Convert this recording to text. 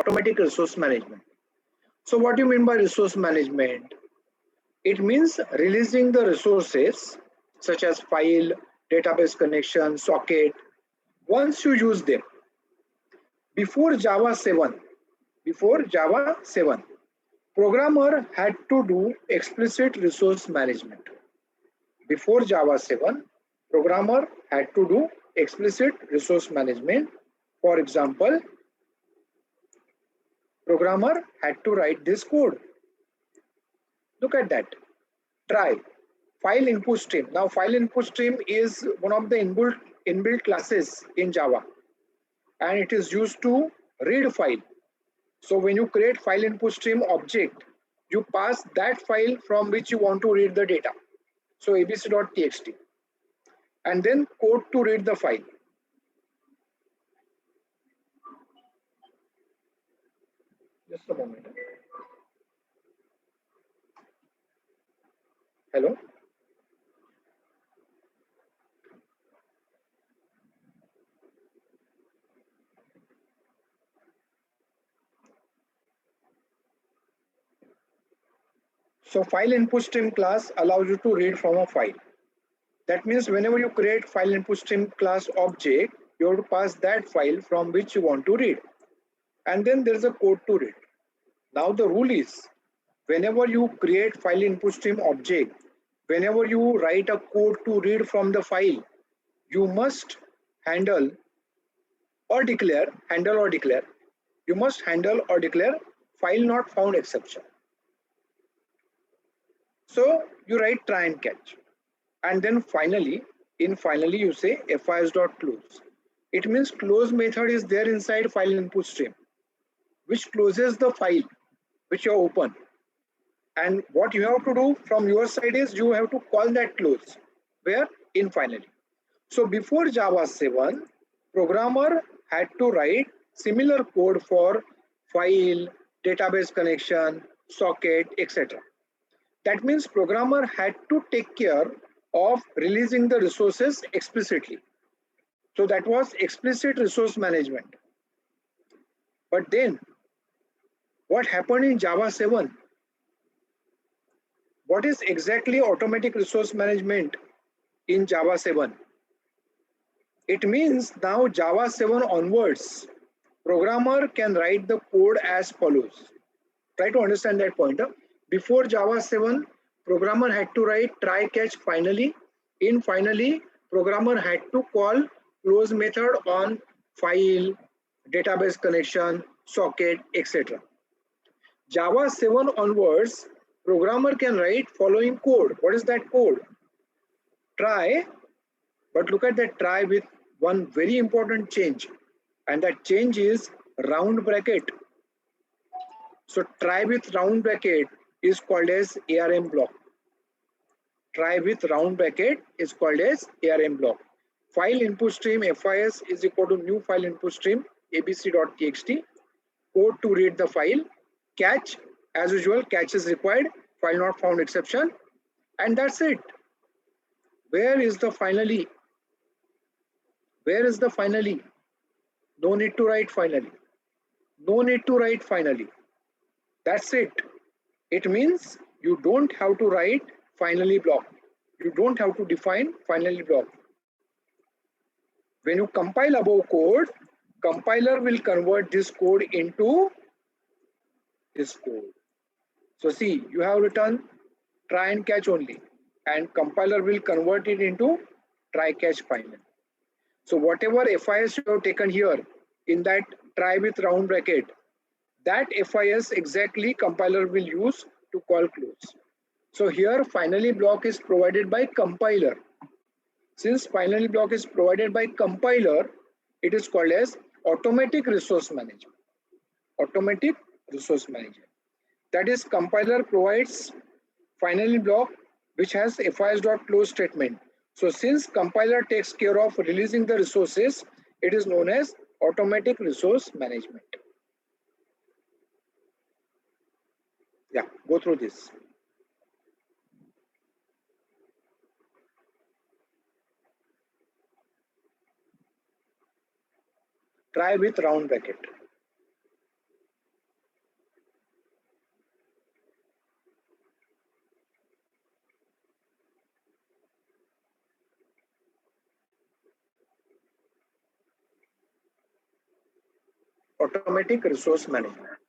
automatic resource management. So what do you mean by resource management? It means releasing the resources such as file, database connection, socket, once you use them. Before Java 7, programmer had to do explicit resource management. Before Java 7, programmer had to do explicit resource management. For example, programmer had to write this code. Look at that. Try file input stream. Now file input stream is one of the inbuilt classes in Java, and it is used to read file. So when you create file input stream object, you pass that file from which you want to read the data. So abc.txt, and then code to read the file. Just a moment. Hello. So file input stream class allows you to read from a file. That means whenever you create file input stream class object, you have to pass that file from which you want to read. And then there's a code to read. Now the rule is, whenever you create file input stream object, whenever you write a code to read from the file, you must handle or declare file not found exception. So you write try and catch, and then finally you say fis.close. It means close method is there inside file input stream, which closes the file which you open. And what you have to do from your side is you have to call that close. Where? In finally. So before Java 7, programmer had to write similar code for file, database connection, socket, etc. That means programmer had to take care of releasing the resources explicitly. So that was explicit resource management. But then what happened in Java 7? What is exactly automatic resource management in Java 7? It means now Java 7 onwards, programmer can write the code as follows. Try to understand that point. Before Java 7, programmer had to write try catch finally. In finally, programmer had to call close method on file, database connection, socket, etc. Java 7 onwards, programmer can write following code. What is that code? Try, but look at that try with one very important change, and that change is round bracket. So try with round bracket is called as ARM block. Try with round bracket is called as ARM block. File input stream FIS is equal to new file input stream abc.txt, code to read the file, catch, as usual, catch is required, file not found exception, and that's it. Where is the finally? Where is the finally? No need to write finally. No need to write finally. That's it. It means you don't have to write finally block. You don't have to define finally block. When you compile above code, compiler will convert this code into this code. So see, you have written try and catch only, and compiler will convert it into try catch finally. So whatever FIS you have taken here in that try with round bracket, that FIS exactly compiler will use to call close. So here finally block is provided by compiler. Since finally block is provided by compiler, it is called as automatic resource management. Automatic resource management. That is, compiler provides finally block which has FIS.close statement. So since compiler takes care of releasing the resources, it is known as automatic resource management. Yeah, go through this. Try with round bracket. automatic resource management.